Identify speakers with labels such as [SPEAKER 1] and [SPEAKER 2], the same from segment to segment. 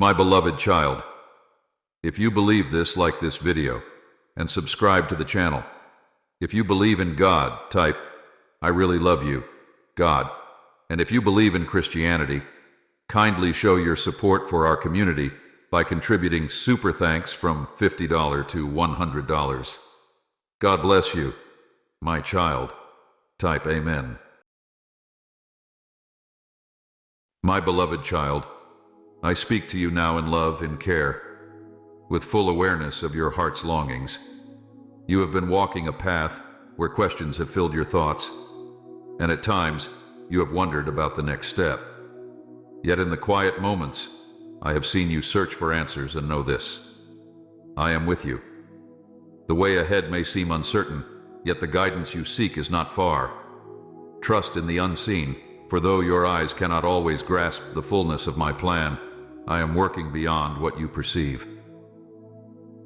[SPEAKER 1] My beloved child, if you believe this, like this video and subscribe to the channel. If you believe in God, type, "I really love you, God." And if you believe in Christianity, kindly show your support for our community by contributing super thanks from $50 to $100. God bless you, my child. Type Amen. My beloved child, I speak to you now in love and care, with full awareness of your heart's longings. You have been walking a path where questions have filled your thoughts, and at times you have wondered about the next step. Yet in the quiet moments, I have seen you search for answers and know this: I am with you. The way ahead may seem uncertain, yet the guidance you seek is not far. Trust in the unseen, for though your eyes cannot always grasp the fullness of my plan, I am working beyond what you perceive.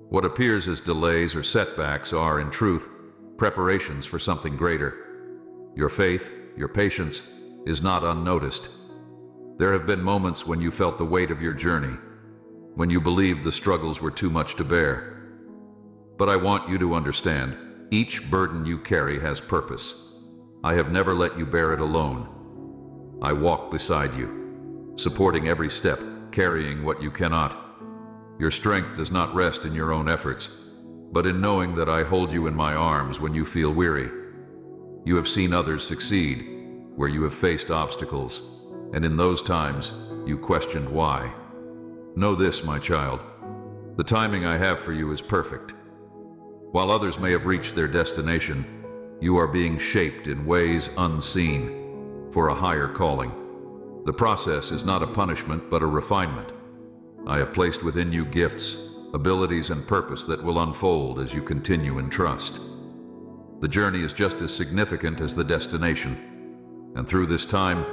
[SPEAKER 1] What appears as delays or setbacks are, in truth, preparations for something greater. Your faith, your patience, is not unnoticed. There have been moments when you felt the weight of your journey, when you believed the struggles were too much to bear. But I want you to understand, each burden you carry has purpose. I have never let you bear it alone. I walk beside you, supporting every step, carrying what you cannot. Your strength does not rest in your own efforts, but in knowing that I hold you in my arms when you feel weary. You have seen others succeed, where you have faced obstacles, and in those times, you questioned why. Know this, my child, the timing I have for you is perfect. While others may have reached their destination, you are being shaped in ways unseen for a higher calling. The process is not a punishment, but a refinement. I have placed within you gifts, abilities, and purpose that will unfold as you continue in trust. The journey is just as significant as the destination, and through this time,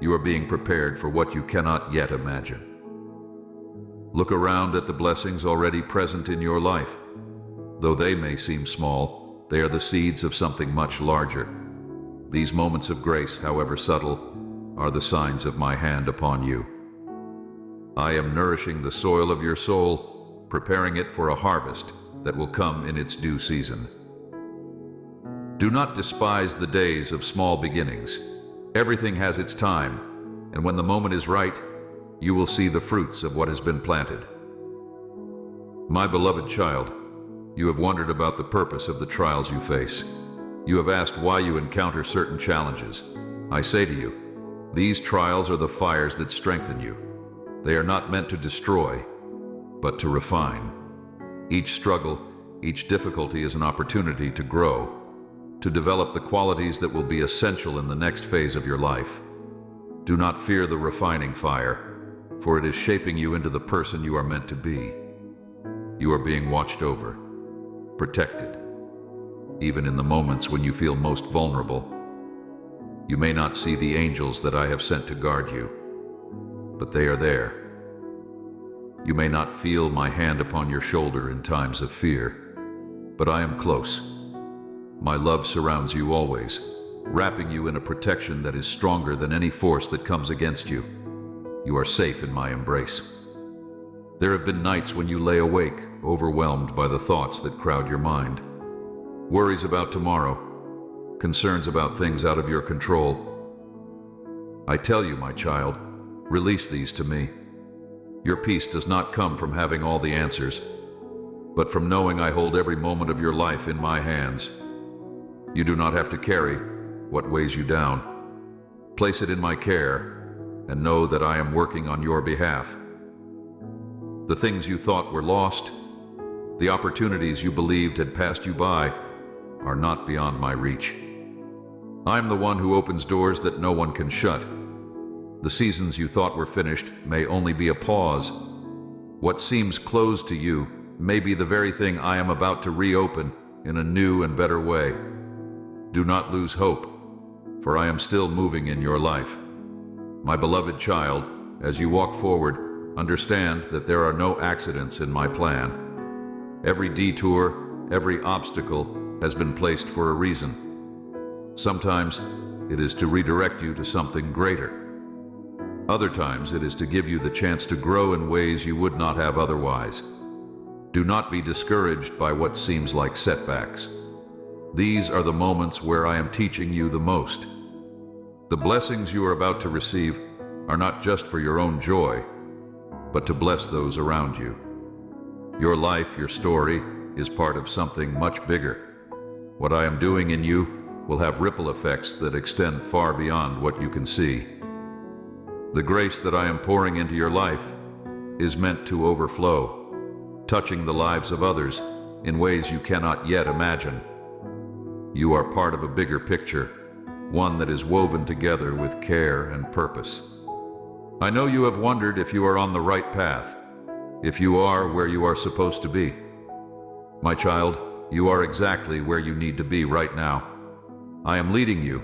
[SPEAKER 1] you are being prepared for what you cannot yet imagine. Look around at the blessings already present in your life. Though they may seem small, they are the seeds of something much larger. These moments of grace, however subtle, are the signs of my hand upon you. I am nourishing the soil of your soul, preparing it for a harvest that will come in its due season. Do not despise the days of small beginnings. Everything has its time, and when the moment is right, you will see the fruits of what has been planted. My beloved child, you have wondered about the purpose of the trials you face. You have asked why you encounter certain challenges. I say to you, these trials are the fires that strengthen you. They are not meant to destroy, but to refine. Each struggle, each difficulty is an opportunity to grow, to develop the qualities that will be essential in the next phase of your life. Do not fear the refining fire, for it is shaping you into the person you are meant to be. You are being watched over, protected. Even in the moments when you feel most vulnerable, you may not see the angels that I have sent to guard you, but they are there. You may not feel my hand upon your shoulder in times of fear, but I am close. My love surrounds you always, wrapping you in a protection that is stronger than any force that comes against you. You are safe in my embrace. There have been nights when you lay awake, overwhelmed by the thoughts that crowd your mind. Worries about tomorrow, concerns about things out of your control. I tell you, my child, release these to me. Your peace does not come from having all the answers, but from knowing I hold every moment of your life in my hands. You do not have to carry what weighs you down. Place it in my care and know that I am working on your behalf. The things you thought were lost, the opportunities you believed had passed you by, are not beyond my reach. I'm the one who opens doors that no one can shut. The seasons you thought were finished may only be a pause. What seems closed to you may be the very thing I am about to reopen in a new and better way. Do not lose hope, for I am still moving in your life. My beloved child, as you walk forward, understand that there are no accidents in my plan. Every detour, every obstacle has been placed for a reason. Sometimes it is to redirect you to something greater. Other times it is to give you the chance to grow in ways you would not have otherwise. Do not be discouraged by what seems like setbacks. These are the moments where I am teaching you the most. The blessings you are about to receive are not just for your own joy, but to bless those around you. Your life, your story, is part of something much bigger. What I am doing in you will have ripple effects that extend far beyond what you can see. The grace that I am pouring into your life is meant to overflow, touching the lives of others in ways you cannot yet imagine. You are part of a bigger picture, one that is woven together with care and purpose. I know you have wondered if you are on the right path, if you are where you are supposed to be. My child, you are exactly where you need to be right now. I am leading you,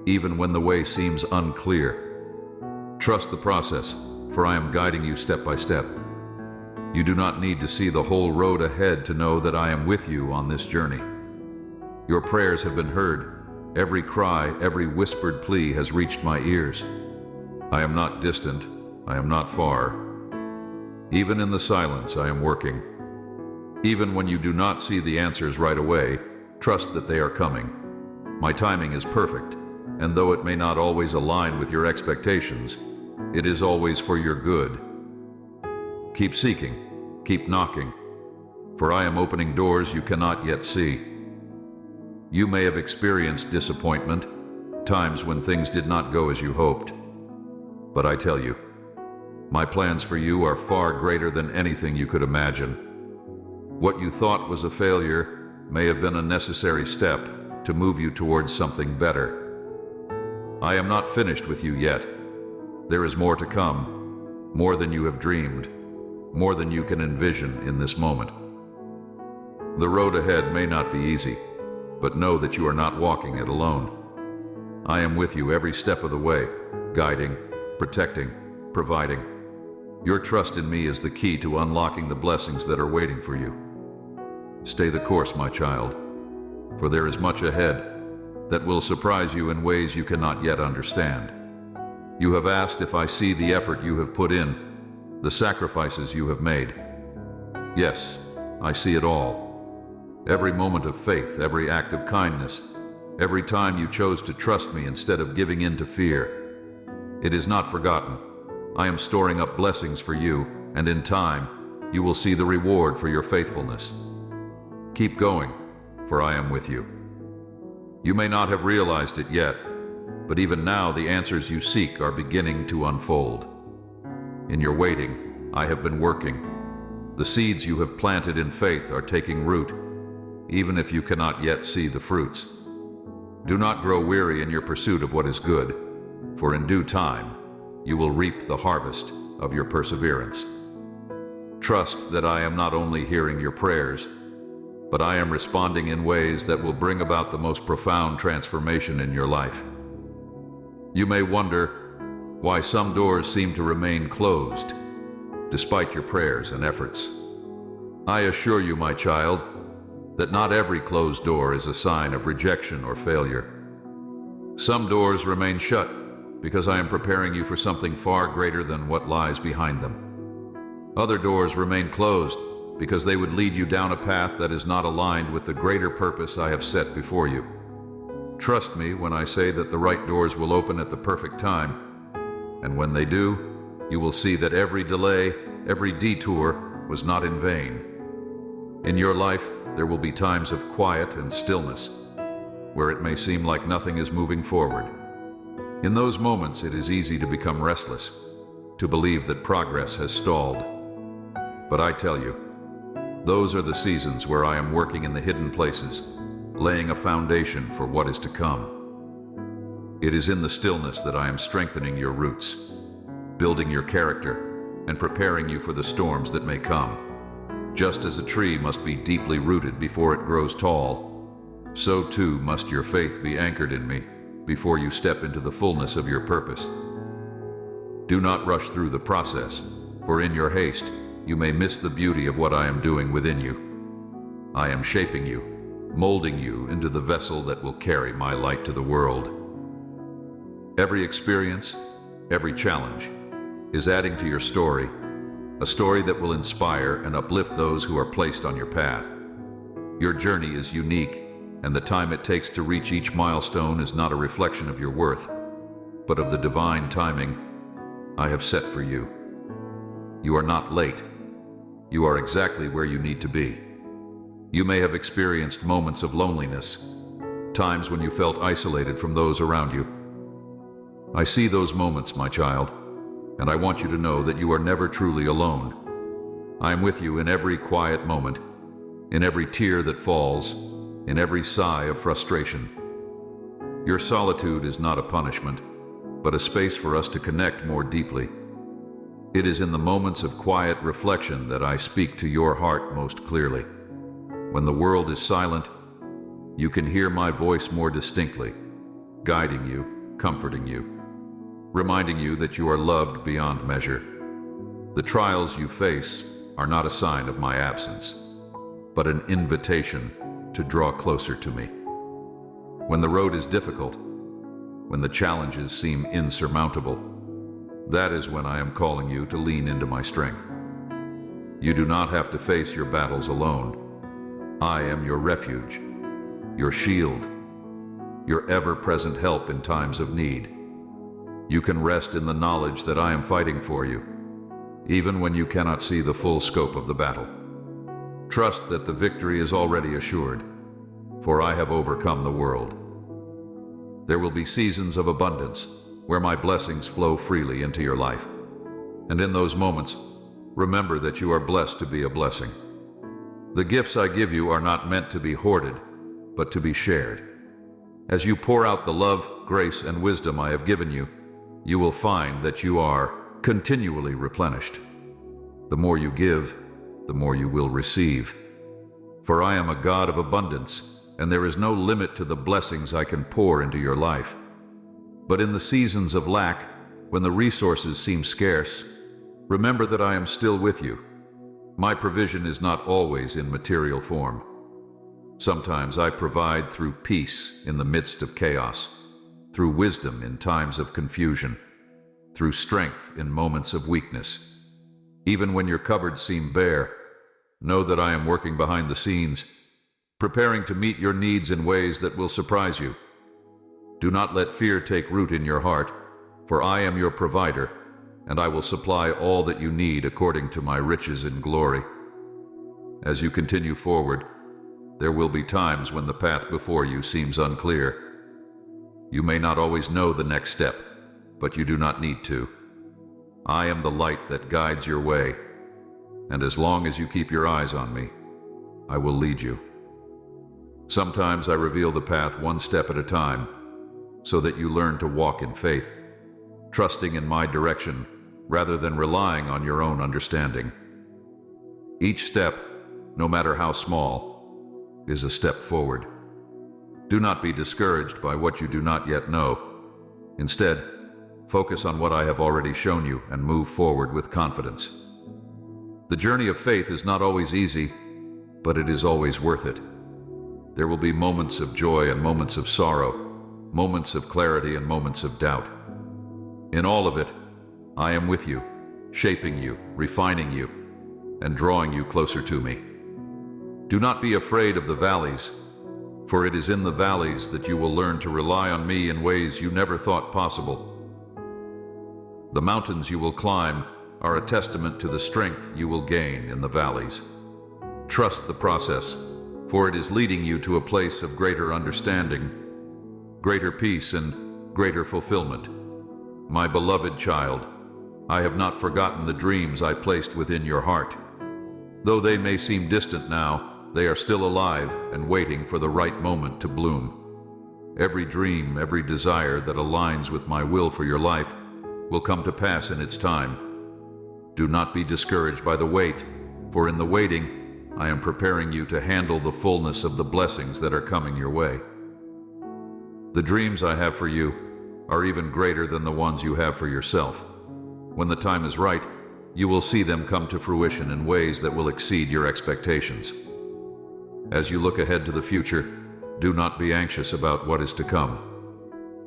[SPEAKER 1] even when the way seems unclear. Trust the process, for I am guiding you step by step. You do not need to see the whole road ahead to know that I am with you on this journey. Your prayers have been heard. Every cry, every whispered plea has reached my ears. I am not distant. I am not far. Even in the silence, I am working. Even when you do not see the answers right away, trust that they are coming. My timing is perfect, and though it may not always align with your expectations, it is always for your good. Keep seeking, keep knocking, for I am opening doors you cannot yet see. You may have experienced disappointment, times when things did not go as you hoped. But I tell you, my plans for you are far greater than anything you could imagine. What you thought was a failure may have been a necessary step to move you towards something better. I am not finished with you yet. There is more to come, more than you have dreamed, more than you can envision in this moment. The road ahead may not be easy, but know that you are not walking it alone. I am with you every step of the way, guiding, protecting, providing. Your trust in me is the key to unlocking the blessings that are waiting for you. Stay the course, my child, for there is much ahead that will surprise you in ways you cannot yet understand. You have asked if I see the effort you have put in, the sacrifices you have made. Yes, I see it all. Every moment of faith, every act of kindness, every time you chose to trust me instead of giving in to fear. It is not forgotten. I am storing up blessings for you, and in time, you will see the reward for your faithfulness. Keep going, for I am with you. You may not have realized it yet, but even now the answers you seek are beginning to unfold. In your waiting, I have been working. The seeds you have planted in faith are taking root, even if you cannot yet see the fruits. Do not grow weary in your pursuit of what is good, for in due time, you will reap the harvest of your perseverance. Trust that I am not only hearing your prayers, but I am responding in ways that will bring about the most profound transformation in your life. You may wonder why some doors seem to remain closed, despite your prayers and efforts. I assure you, my child, that not every closed door is a sign of rejection or failure. Some doors remain shut because I am preparing you for something far greater than what lies behind them. Other doors remain closed because they would lead you down a path that is not aligned with the greater purpose I have set before you. Trust me when I say that the right doors will open at the perfect time, and when they do, you will see that every delay, every detour was not in vain. In your life, there will be times of quiet and stillness, where it may seem like nothing is moving forward. In those moments, it is easy to become restless, to believe that progress has stalled. But I tell you, those are the seasons where I am working in the hidden places, laying a foundation for what is to come. It is in the stillness that I am strengthening your roots, building your character, and preparing you for the storms that may come. Just as a tree must be deeply rooted before it grows tall, so too must your faith be anchored in me before you step into the fullness of your purpose. Do not rush through the process, for in your haste, you may miss the beauty of what I am doing within you. I am shaping you, molding you into the vessel that will carry my light to the world. Every experience, every challenge, is adding to your story, a story that will inspire and uplift those who are placed on your path. Your journey is unique, and the time it takes to reach each milestone is not a reflection of your worth, but of the divine timing I have set for you. You are not late. You are exactly where you need to be. You may have experienced moments of loneliness, times when you felt isolated from those around you. I see those moments, my child, and I want you to know that you are never truly alone. I am with you in every quiet moment, in every tear that falls, in every sigh of frustration. Your solitude is not a punishment, but a space for us to connect more deeply. It is in the moments of quiet reflection that I speak to your heart most clearly. When the world is silent, you can hear my voice more distinctly, guiding you, comforting you, reminding you that you are loved beyond measure. The trials you face are not a sign of my absence, but an invitation to draw closer to me. When the road is difficult, when the challenges seem insurmountable, that is when I am calling you to lean into my strength. You do not have to face your battles alone. I am your refuge, your shield, your ever-present help in times of need. You can rest in the knowledge that I am fighting for you, even when you cannot see the full scope of the battle. Trust that the victory is already assured, for I have overcome the world. There will be seasons of abundance where my blessings flow freely into your life. And in those moments, remember that you are blessed to be a blessing. The gifts I give you are not meant to be hoarded, but to be shared. As you pour out the love, grace, and wisdom I have given you, you will find that you are continually replenished. The more you give, the more you will receive. For I am a God of abundance, and there is no limit to the blessings I can pour into your life. But in the seasons of lack, when the resources seem scarce, remember that I am still with you. My provision is not always in material form. Sometimes I provide through peace in the midst of chaos, through wisdom in times of confusion, through strength in moments of weakness. Even when your cupboards seem bare, know that I am working behind the scenes, preparing to meet your needs in ways that will surprise you. Do not let fear take root in your heart, for I am your provider, and I will supply all that you need according to my riches in glory. As you continue forward, there will be times when the path before you seems unclear. You may not always know the next step, but you do not need to. I am the light that guides your way, and as long as you keep your eyes on me, I will lead you. Sometimes I reveal the path one step at a time, so that you learn to walk in faith, trusting in my direction rather than relying on your own understanding. Each step, no matter how small, is a step forward. Do not be discouraged by what you do not yet know. Instead, focus on what I have already shown you and move forward with confidence. The journey of faith is not always easy, but it is always worth it. There will be moments of joy and moments of sorrow, moments of clarity and moments of doubt. In all of it, I am with you, shaping you, refining you, and drawing you closer to me. Do not be afraid of the valleys, for it is in the valleys that you will learn to rely on me in ways you never thought possible. The mountains you will climb are a testament to the strength you will gain in the valleys. Trust the process, for it is leading you to a place of greater understanding, greater peace, and greater fulfillment. My beloved child, I have not forgotten the dreams I placed within your heart. Though they may seem distant now, they are still alive and waiting for the right moment to bloom. Every dream, every desire that aligns with my will for your life will come to pass in its time. Do not be discouraged by the wait, for in the waiting, I am preparing you to handle the fullness of the blessings that are coming your way. The dreams I have for you are even greater than the ones you have for yourself. When the time is right, you will see them come to fruition in ways that will exceed your expectations. As you look ahead to the future, do not be anxious about what is to come.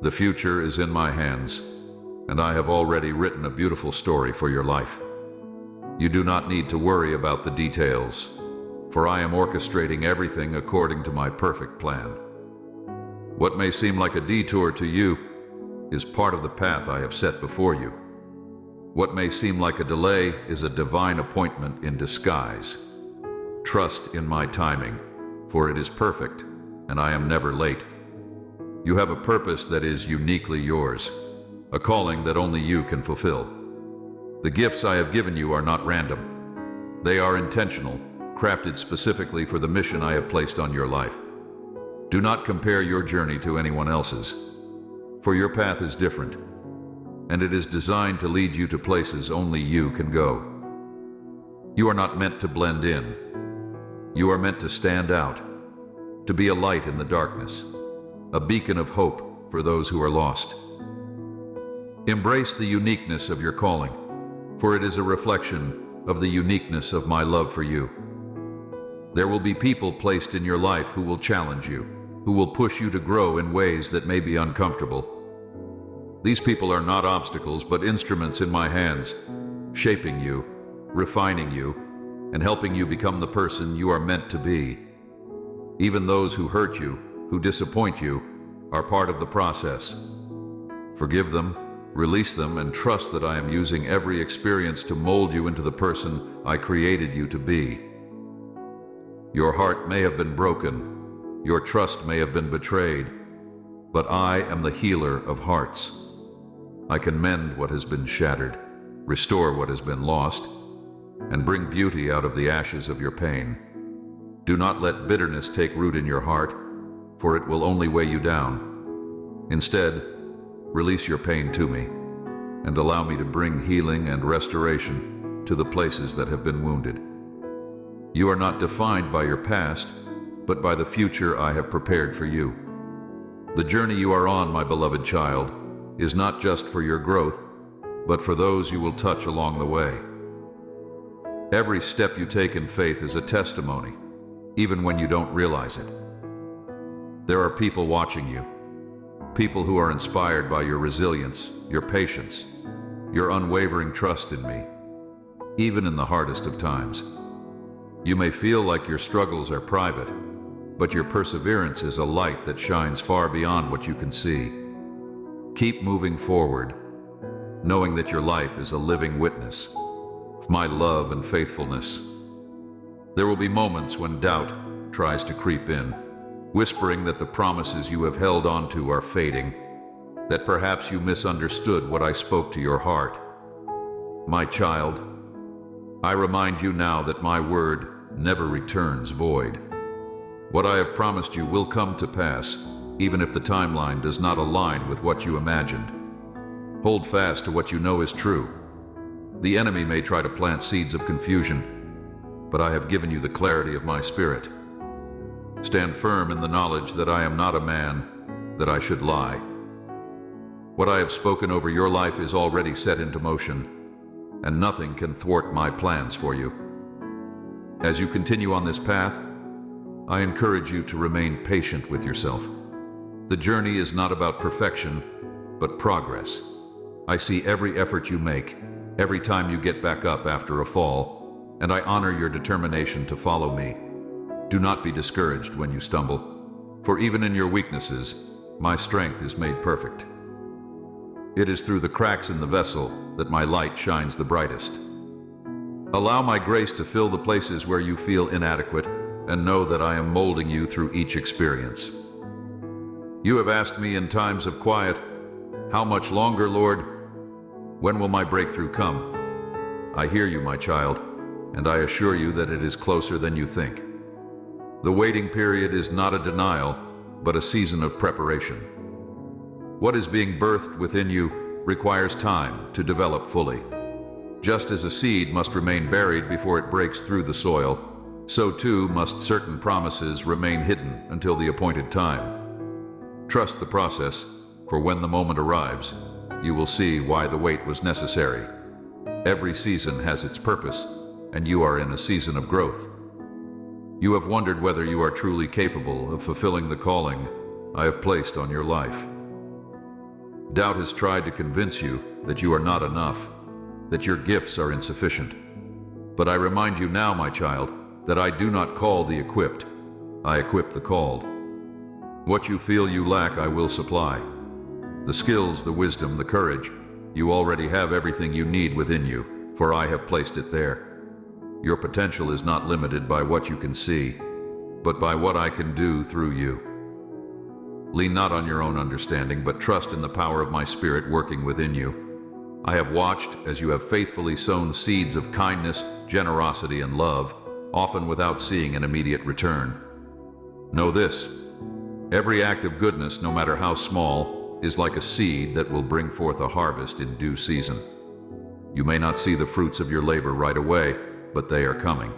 [SPEAKER 1] The future is in my hands, and I have already written a beautiful story for your life. You do not need to worry about the details, for I am orchestrating everything according to my perfect plan. What may seem like a detour to you is part of the path I have set before you. What may seem like a delay is a divine appointment in disguise. Trust in my timing, for it is perfect, and I am never late. You have a purpose that is uniquely yours, a calling that only you can fulfill. The gifts I have given you are not random. They are intentional, crafted specifically for the mission I have placed on your life. Do not compare your journey to anyone else's, for your path is different, and it is designed to lead you to places only you can go. You are not meant to blend in. You are meant to stand out, to be a light in the darkness, a beacon of hope for those who are lost. Embrace the uniqueness of your calling, for it is a reflection of the uniqueness of my love for you. There will be people placed in your life who will challenge you, who will push you to grow in ways that may be uncomfortable. These people are not obstacles, but instruments in my hands, shaping you, refining you, and helping you become the person you are meant to be. Even those who hurt you, who disappoint you, are part of the process. Forgive them, release them, and trust that I am using every experience to mold you into the person I created you to be. Your heart may have been broken, your trust may have been betrayed, but I am the healer of hearts. I can mend what has been shattered, restore what has been lost, and bring beauty out of the ashes of your pain. Do not let bitterness take root in your heart, for it will only weigh you down. Instead, release your pain to me, and allow me to bring healing and restoration to the places that have been wounded. You are not defined by your past, but by the future I have prepared for you. The journey you are on, my beloved child, is not just for your growth, but for those you will touch along the way. Every step you take in faith is a testimony, even when you don't realize it. There are people watching you, people who are inspired by your resilience, your patience, your unwavering trust in me, even in the hardest of times. You may feel like your struggles are private, but your perseverance is a light that shines far beyond what you can see. Keep moving forward, knowing that your life is a living witness of my love and faithfulness. There will be moments when doubt tries to creep in, whispering that the promises you have held on to are fading, that perhaps you misunderstood what I spoke to your heart. My child, I remind you now that my word never returns void. What I have promised you will come to pass, even if the timeline does not align with what you imagined. Hold fast to what you know is true. The enemy may try to plant seeds of confusion, but I have given you the clarity of my spirit. Stand firm in the knowledge that I am not a man that I should lie. What I have spoken over your life is already set into motion, and nothing can thwart my plans for you. As you continue on this path, I encourage you to remain patient with yourself. The journey is not about perfection, but progress. I see every effort you make, every time you get back up after a fall, and I honor your determination to follow me. Do not be discouraged when you stumble, for even in your weaknesses, my strength is made perfect. It is through the cracks in the vessel that my light shines the brightest. Allow my grace to fill the places where you feel inadequate, and know that I am molding you through each experience. You have asked me in times of quiet, "How much longer, Lord? When will my breakthrough come?" I hear you, my child, and I assure you that it is closer than you think. The waiting period is not a denial, but a season of preparation. What is being birthed within you requires time to develop fully. Just as a seed must remain buried before it breaks through the soil, so too must certain promises remain hidden until the appointed time. Trust the process, for when the moment arrives, you will see why the wait was necessary. Every season has its purpose, and you are in a season of growth. You have wondered whether you are truly capable of fulfilling the calling I have placed on your life. Doubt has tried to convince you that you are not enough, that your gifts are insufficient. But I remind you now, my child, that I do not call the equipped, I equip the called. What you feel you lack, I will supply. The skills, the wisdom, the courage, you already have everything you need within you, for I have placed it there. Your potential is not limited by what you can see, but by what I can do through you. Lean not on your own understanding, but trust in the power of my Spirit working within you. I have watched as you have faithfully sown seeds of kindness, generosity, and love, often without seeing an immediate return. Know this: every act of goodness, no matter how small, is like a seed that will bring forth a harvest in due season. You may not see the fruits of your labor right away, but they are coming.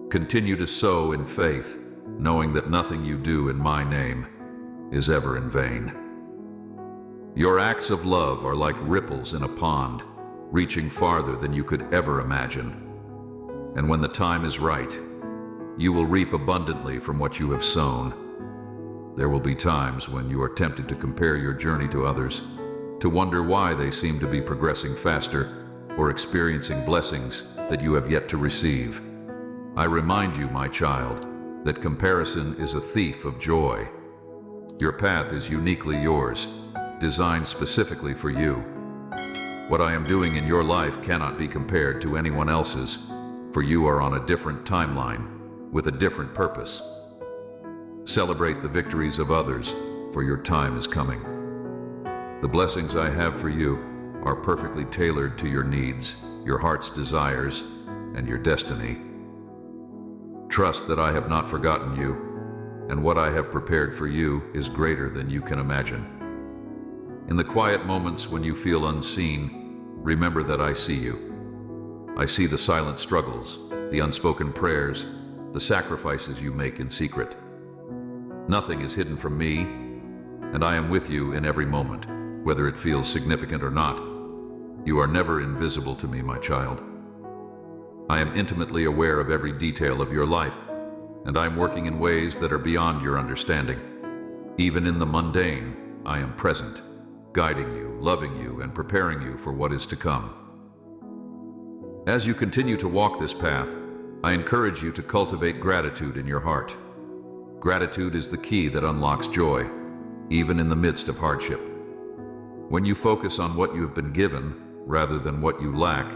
[SPEAKER 1] Continue to sow in faith, knowing that nothing you do in my name is ever in vain. Your acts of love are like ripples in a pond, reaching farther than you could ever imagine. And when the time is right, you will reap abundantly from what you have sown. There will be times when you are tempted to compare your journey to others, to wonder why they seem to be progressing faster or experiencing blessings that you have yet to receive. I remind you, my child, that comparison is a thief of joy. Your path is uniquely yours, designed specifically for you. What I am doing in your life cannot be compared to anyone else's, for you are on a different timeline, with a different purpose. Celebrate the victories of others, for your time is coming. The blessings I have for you are perfectly tailored to your needs, your heart's desires, and your destiny. Trust that I have not forgotten you, and what I have prepared for you is greater than you can imagine. In the quiet moments when you feel unseen, remember that I see you. I see the silent struggles, the unspoken prayers, the sacrifices you make in secret. Nothing is hidden from me, and I am with you in every moment, whether it feels significant or not. You are never invisible to me, my child. I am intimately aware of every detail of your life, and I am working in ways that are beyond your understanding. Even in the mundane, I am present, guiding you, loving you, and preparing you for what is to come. As you continue to walk this path, I encourage you to cultivate gratitude in your heart. Gratitude is the key that unlocks joy, even in the midst of hardship. When you focus on what you have been given, rather than what you lack,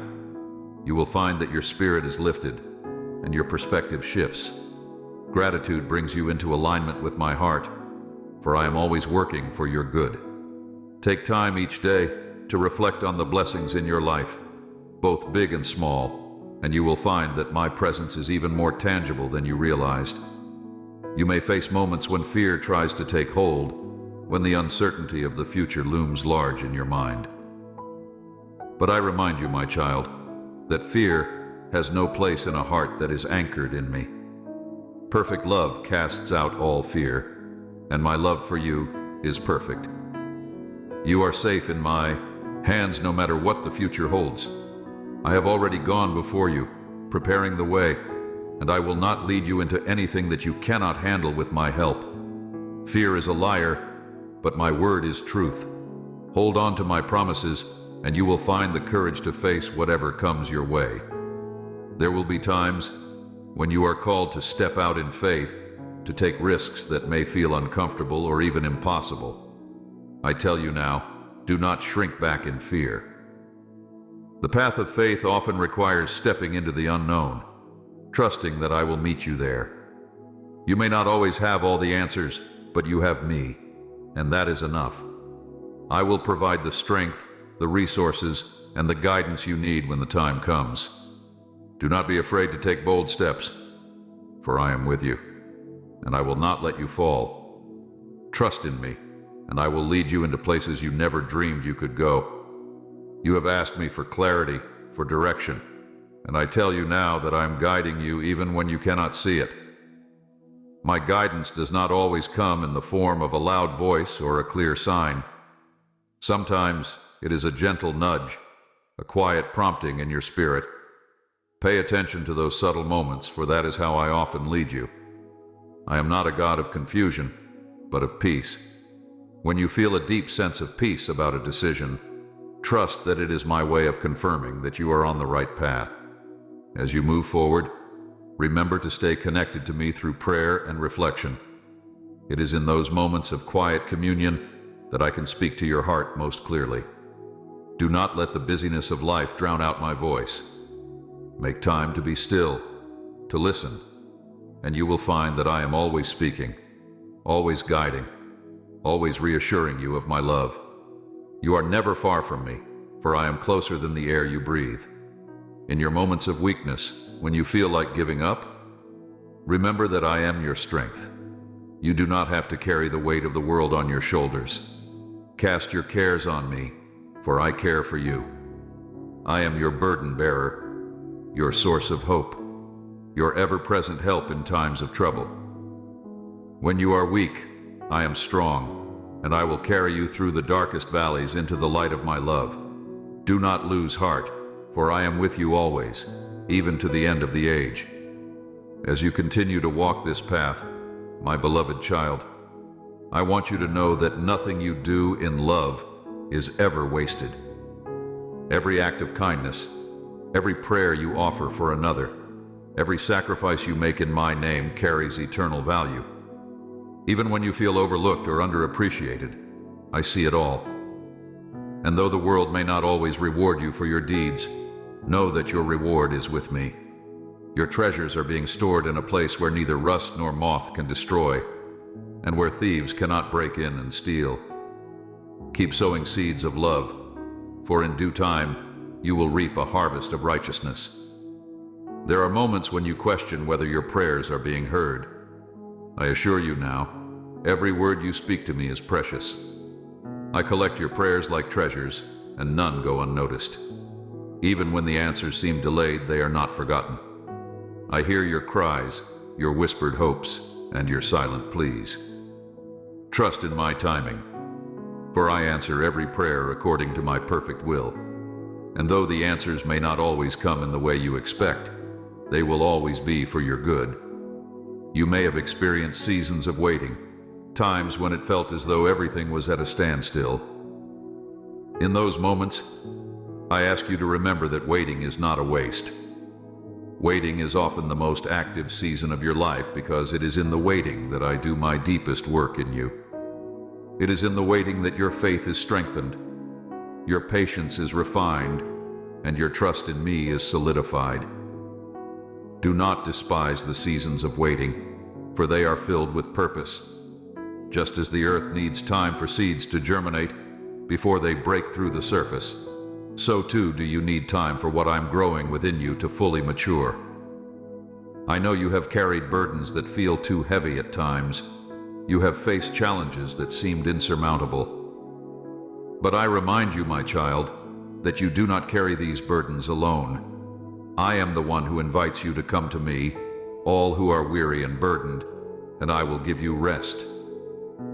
[SPEAKER 1] you will find that your spirit is lifted and your perspective shifts. Gratitude brings you into alignment with my heart, for I am always working for your good. Take time each day to reflect on the blessings in your life, both big and small, and you will find that my presence is even more tangible than you realized. You may face moments when fear tries to take hold, when the uncertainty of the future looms large in your mind. But I remind you, my child, that fear has no place in a heart that is anchored in me. Perfect love casts out all fear, and my love for you is perfect. You are safe in my hands no matter what the future holds. I have already gone before you, preparing the way, and I will not lead you into anything that you cannot handle with my help. Fear is a liar, but my word is truth. Hold on to my promises, and you will find the courage to face whatever comes your way. There will be times when you are called to step out in faith, to take risks that may feel uncomfortable or even impossible. I tell you now, do not shrink back in fear. The path of faith often requires stepping into the unknown, trusting that I will meet you there. You may not always have all the answers, but you have me, and that is enough. I will provide the strength, the resources, and the guidance you need when the time comes. Do not be afraid to take bold steps, for I am with you, and I will not let you fall. Trust in me, and I will lead you into places you never dreamed you could go. You have asked me for clarity, for direction, and I tell you now that I am guiding you even when you cannot see it. My guidance does not always come in the form of a loud voice or a clear sign. Sometimes it is a gentle nudge, a quiet prompting in your spirit. Pay attention to those subtle moments, for that is how I often lead you. I am not a God of confusion, but of peace. When you feel a deep sense of peace about a decision, trust that it is my way of confirming that you are on the right path. As you move forward, remember to stay connected to me through prayer and reflection. It is in those moments of quiet communion that I can speak to your heart most clearly. Do not let the busyness of life drown out my voice. Make time to be still, to listen, and you will find that I am always speaking, always guiding, always reassuring you of my love. You are never far from me, for I am closer than the air you breathe. In your moments of weakness, when you feel like giving up, remember that I am your strength. You do not have to carry the weight of the world on your shoulders. Cast your cares on me, for I care for you. I am your burden bearer, your source of hope, your ever-present help in times of trouble. When you are weak, I am strong, and I will carry you through the darkest valleys into the light of my love. Do not lose heart, for I am with you always, even to the end of the age. As you continue to walk this path, my beloved child, I want you to know that nothing you do in love is ever wasted. Every act of kindness, every prayer you offer for another, every sacrifice you make in my name carries eternal value. Even when you feel overlooked or underappreciated, I see it all. And though the world may not always reward you for your deeds, know that your reward is with me. Your treasures are being stored in a place where neither rust nor moth can destroy, and where thieves cannot break in and steal. Keep sowing seeds of love, for in due time you will reap a harvest of righteousness. There are moments when you question whether your prayers are being heard. I assure you now, every word you speak to me is precious. I collect your prayers like treasures, and none go unnoticed. Even when the answers seem delayed, they are not forgotten. I hear your cries, your whispered hopes, and your silent pleas. Trust in my timing, for I answer every prayer according to my perfect will. And though the answers may not always come in the way you expect, they will always be for your good. You may have experienced seasons of waiting, times when it felt as though everything was at a standstill. In those moments, I ask you to remember that waiting is not a waste. Waiting is often the most active season of your life because it is in the waiting that I do my deepest work in you. It is in the waiting that your faith is strengthened, your patience is refined, and your trust in me is solidified. Do not despise the seasons of waiting, for they are filled with purpose. Just as the earth needs time for seeds to germinate before they break through the surface, so too do you need time for what I'm growing within you to fully mature. I know you have carried burdens that feel too heavy at times. You have faced challenges that seemed insurmountable. But I remind you, my child, that you do not carry these burdens alone. I am the one who invites you to come to me, all who are weary and burdened, and I will give you rest.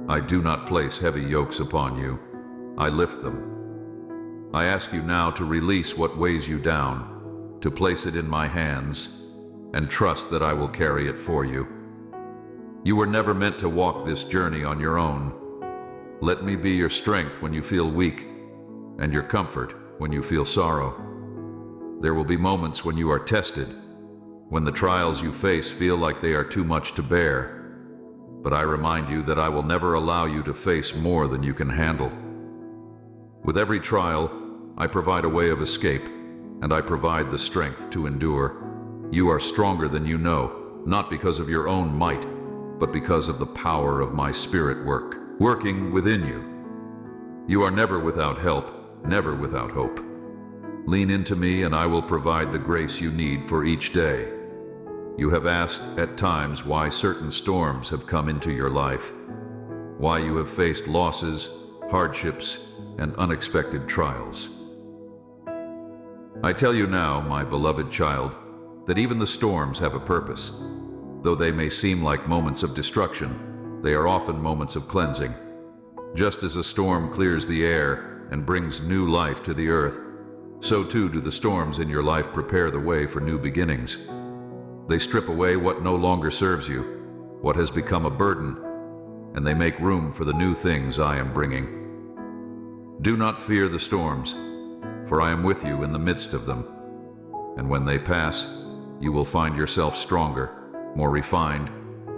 [SPEAKER 1] I do not place heavy yokes upon you. I lift them. I ask you now to release what weighs you down, to place it in my hands, and trust that I will carry it for you. You were never meant to walk this journey on your own. Let me be your strength when you feel weak, and your comfort when you feel sorrow. There will be moments when you are tested, when the trials you face feel like they are too much to bear. But I remind you that I will never allow you to face more than you can handle. With every trial, I provide a way of escape, and I provide the strength to endure. You are stronger than you know, not because of your own might, but because of the power of my Spirit working within you. You are never without help, never without hope. Lean into me and I will provide the grace you need for each day. You have asked at times why certain storms have come into your life, why you have faced losses, hardships, and unexpected trials. I tell you now, my beloved child, that even the storms have a purpose. Though they may seem like moments of destruction, they are often moments of cleansing. Just as a storm clears the air and brings new life to the earth, so too do the storms in your life prepare the way for new beginnings. They strip away what no longer serves you, what has become a burden, and they make room for the new things I am bringing. Do not fear the storms, for I am with you in the midst of them. And when they pass, you will find yourself stronger, more refined,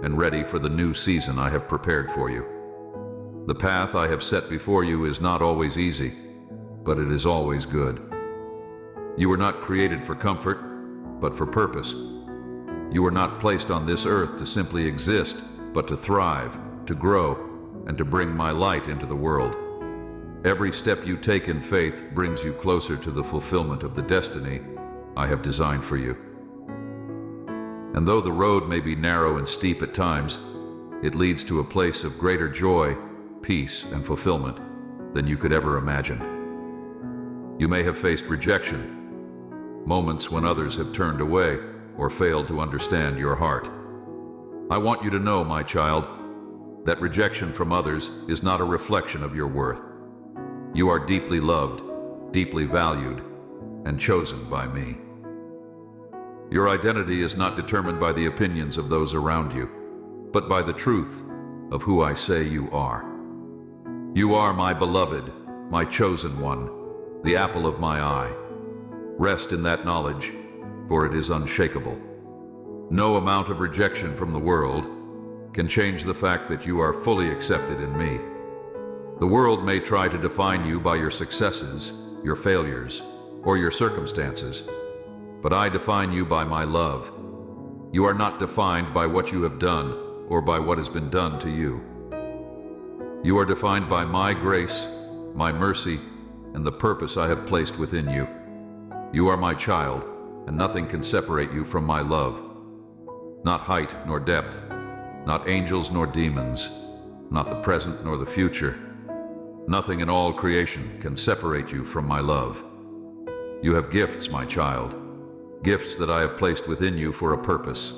[SPEAKER 1] and ready for the new season I have prepared for you. The path I have set before you is not always easy, but it is always good. You were not created for comfort, but for purpose. You were not placed on this earth to simply exist, but to thrive, to grow, and to bring my light into the world. Every step you take in faith brings you closer to the fulfillment of the destiny I have designed for you. And though the road may be narrow and steep at times, it leads to a place of greater joy, peace, and fulfillment than you could ever imagine. You may have faced rejection, moments when others have turned away or failed to understand your heart. I want you to know, my child, that rejection from others is not a reflection of your worth. You are deeply loved, deeply valued, and chosen by me. Your identity is not determined by the opinions of those around you, but by the truth of who I say you are. You are my beloved, my chosen one, the apple of my eye. Rest in that knowledge, for it is unshakable. No amount of rejection from the world can change the fact that you are fully accepted in me. The world may try to define you by your successes, your failures, or your circumstances, but I define you by my love. You are not defined by what you have done or by what has been done to you. You are defined by my grace, my mercy, and the purpose I have placed within you. You are my child, and nothing can separate you from my love. Not height nor depth, not angels nor demons, not the present nor the future. Nothing in all creation can separate you from my love. You have gifts, my child, gifts that I have placed within you for a purpose.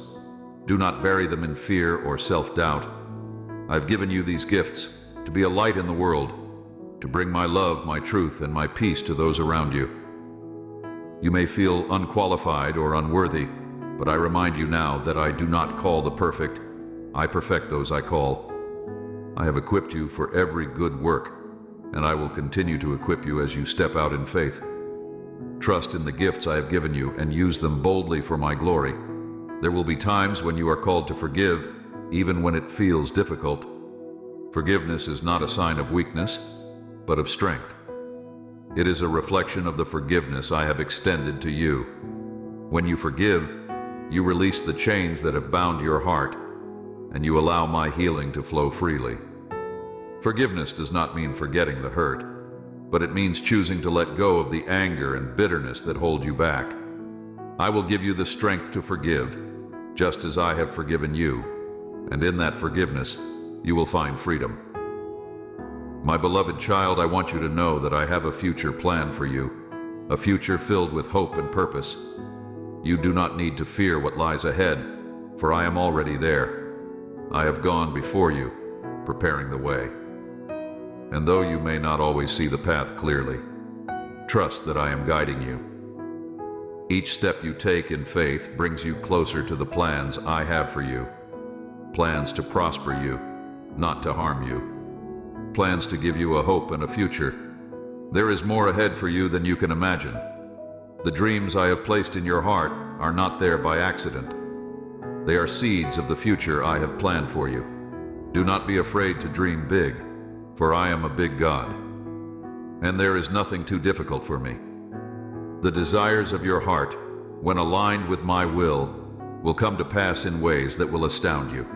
[SPEAKER 1] Do not bury them in fear or self-doubt. I've given you these gifts to be a light in the world, to bring my love, my truth, and my peace to those around you. You may feel unqualified or unworthy, but I remind you now that I do not call the perfect. I perfect those I call. I have equipped you for every good work, and I will continue to equip you as you step out in faith. Trust in the gifts I have given you and use them boldly for my glory. There will be times when you are called to forgive, even when it feels difficult. Forgiveness is not a sign of weakness, but of strength. It is a reflection of the forgiveness I have extended to you. When you forgive, you release the chains that have bound your heart, and you allow my healing to flow freely. Forgiveness does not mean forgetting the hurt, but it means choosing to let go of the anger and bitterness that hold you back. I will give you the strength to forgive, just as I have forgiven you, and in that forgiveness, you will find freedom. My beloved child, I want you to know that I have a future planned for you, a future filled with hope and purpose. You do not need to fear what lies ahead, for I am already there. I have gone before you, preparing the way. And though you may not always see the path clearly, trust that I am guiding you. Each step you take in faith brings you closer to the plans I have for you. Plans to prosper you, not to harm you. Plans to give you a hope and a future. There is more ahead for you than you can imagine. The dreams I have placed in your heart are not there by accident. They are seeds of the future I have planned for you. Do not be afraid to dream big, for I am a big God, and there is nothing too difficult for me. The desires of your heart, when aligned with my will come to pass in ways that will astound you.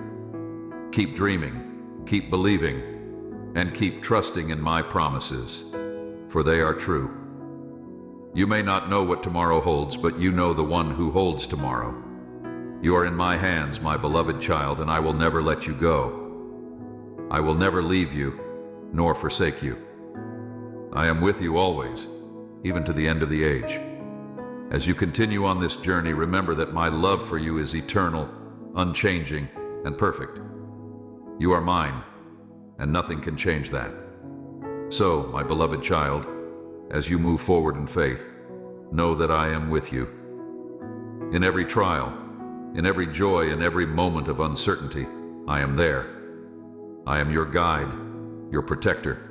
[SPEAKER 1] Keep dreaming, keep believing, and keep trusting in my promises, for they are true. You may not know what tomorrow holds, but you know the one who holds tomorrow. You are in my hands, my beloved child, and I will never let you go. I will never leave you, nor forsake you. I am with you always, even to the end of the age. As you continue on this journey, remember that my love for you is eternal, unchanging, and perfect. You are mine, and nothing can change that. So, my beloved child, as you move forward in faith, know that I am with you. In every trial, in every joy, in every moment of uncertainty, I am there. I am your guide, your protector,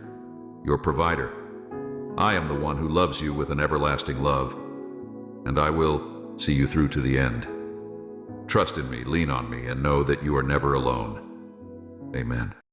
[SPEAKER 1] your provider. I am the one who loves you with an everlasting love, and I will see you through to the end. Trust in me, lean on me, and know that you are never alone. Amen.